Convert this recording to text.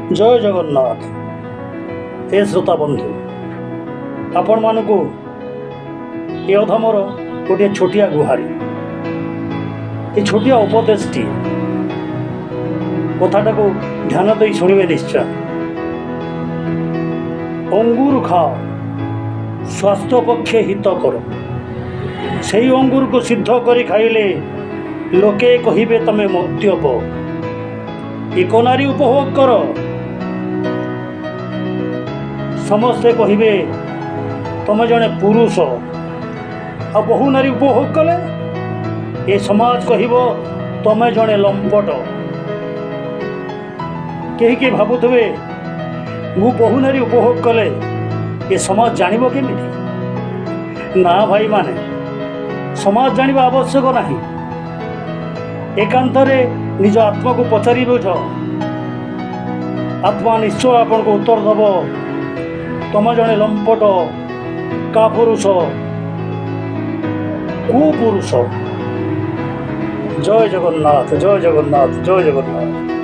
जय जगन्नाथ। हे श्रोता बंधु, आपण मानकु ये अधमर गोटे छोटिया गुहारी, ये छोटिया उपदेशटी कथाटा को ध्यान दे शुणवे निश्चय। अंगूर खाओ, स्वास्थ्य पक्षे हित कर। से अंगूर को सिद्ध कर खाइले लोके कहिबे तमे मद्यप। एक नारी उपभोग कर, समस्ते कहिबे तमे जने पुरुष। आ बहु नारी उपभोग कले ए समाज कहब तमे जने लंपट। कहीं के भावुवे मु बहु नारी उपभोग कले ए समाज जानिब केमिति? ना भाई माने, समाज जानिबा आवश्यक नहीं। एकांतरे निज आत्मा को पचारि बुझ। आत्मा निश्चय आपन को उत्तर दब तमे जने लंपट, कापुरुष, कुपुरुष। जय जगन्नाथ, जय जगन्नाथ, जय जगन्नाथ।